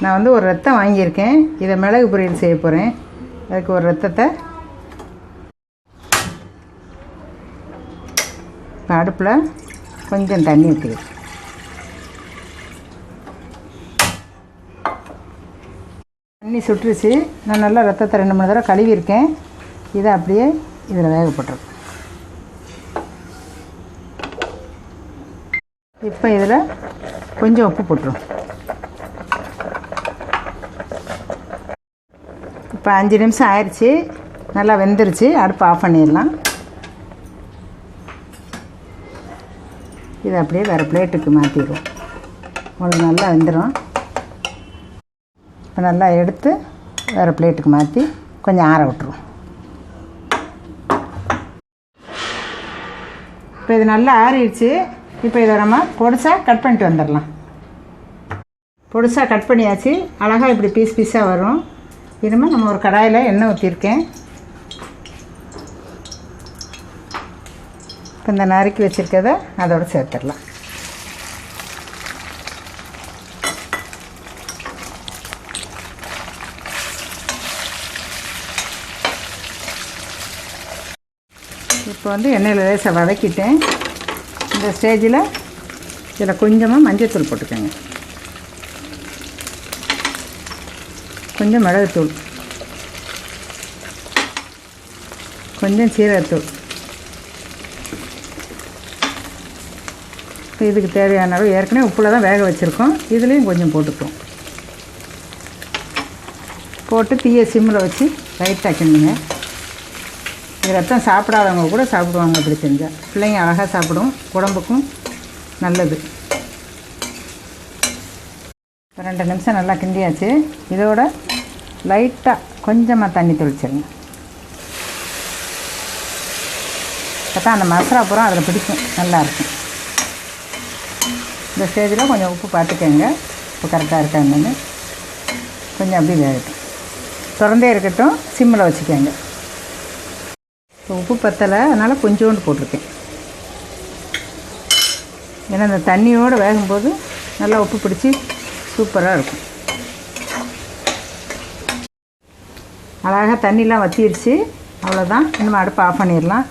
நான் வந்து ஒரு ரத்தம் வாங்கியிருக்கேன். இதை மிளகு பொரியல் செய்ய போகிறேன். அதுக்கு ஒரு ரத்தத்தை இப்போ அடுப்பில் கொஞ்சம் தண்ணி ஊற்றிக்கிறேன். தண்ணி சுட்டுருச்சு. நான் நல்லா ரத்தத்தை 2-3 தடவை கழுவியிருக்கேன். இதை அப்படியே இதில் வேக போட்டுருக்கேன். இப்போ இதில் கொஞ்சம் உப்பு போட்டுரும். இப்போ 5 நிமிஷம் ஆயிடுச்சு. நல்லா வெந்துருச்சு. அடுப்பு ஆஃப் பண்ணிடலாம். இதை அப்படியே வேறு பிளேட்டுக்கு மாற்றிடுவோம். உங்களுக்கு நல்லா வெந்துடும். இப்போ நல்லா எடுத்து வேறு பிளேட்டுக்கு மாற்றி கொஞ்சம் ஆற விட்டுருவோம். இப்போ இது நல்லா ஆறிடுச்சு. இப்போ இதை நம்ம பொடிசாக கட் பண்ணிட்டு வந்துடலாம். பொடிசாக கட் பண்ணியாச்சு. அழகாக இப்படி பீஸ் பீஸாக வரும். இனிமேல் நம்ம ஒரு கடாயில் எண்ணெய் ஊற்றிருக்கேன். இப்போ இந்த நறுக்கி வச்சுருக்கதை அதோடு சேர்த்துடலாம். இப்போ வந்து எண்ணெயில் லேசாக வதக்கிட்டேன். இந்த ஸ்டேஜில் இதில் கொஞ்சமாக மஞ்சள்தூள் போட்டுக்கோங்க. கொஞ்சம் மிளகுத்தூள், கொஞ்சம் சீரகத்தூள். இப்போ இதுக்கு தேவையான அளவு ஏற்கனவே உப்பில் தான் வேக வச்சுருக்கோம். இதுலேயும் கொஞ்சம் போட்டுக்குவோம். போட்டு தீயை சிம்மில் வச்சு லைட்டாக கிண்டுங்க. இது ரத்தம் சாப்பிடாதவங்க கூட சாப்பிடுவாங்க. அப்படி செஞ்சால் பிள்ளைங்க அழகாக சாப்பிடும். உடம்புக்கும் நல்லது. 2 நிமிஷம் நல்லா கிண்டியாச்சு. இதோட லைட்டாக கொஞ்சமாக தண்ணி தெளிச்சிருங்க. அப்போ தான் அந்த மசாலா பூரா அதில் பிடிக்கும், நல்லாயிருக்கும். இந்த ஸ்டேஜில் கொஞ்சம் உப்பு பார்த்துக்கோங்க. இப்போ கரெக்டாக இருக்காங்கன்னு கொஞ்சம் அப்படி வேகட்டும். திறந்தே இருக்கட்டும். சிம்மில் வச்சுக்கோங்க. இப்போ உப்பு பத்தலை, அதனால் கொஞ்சோண்டு போட்டிருக்கேன். ஏன்னா இந்த தண்ணியோடு வேகும்போது நல்லா உப்பு பிடிச்சி சூப்பராக இருக்கும். அழகாக தண்ணிலாம் வற்றிடுச்சு. அவ்வளோதான். இன்னும் அடுப்பை ஆஃப் பண்ணிடலாம்.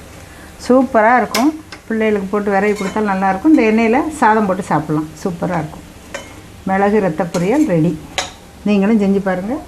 சூப்பராக இருக்கும். பிள்ளைகளுக்கு போட்டு விரைவி கொடுத்தாலும் நல்லாயிருக்கும். இந்த எண்ணெயில் சாதம் போட்டு சாப்பிட்லாம். சூப்பராக இருக்கும். மிளகு ரத்த பொரியல் ரெடி. நீங்களும் செஞ்சு பாருங்கள்.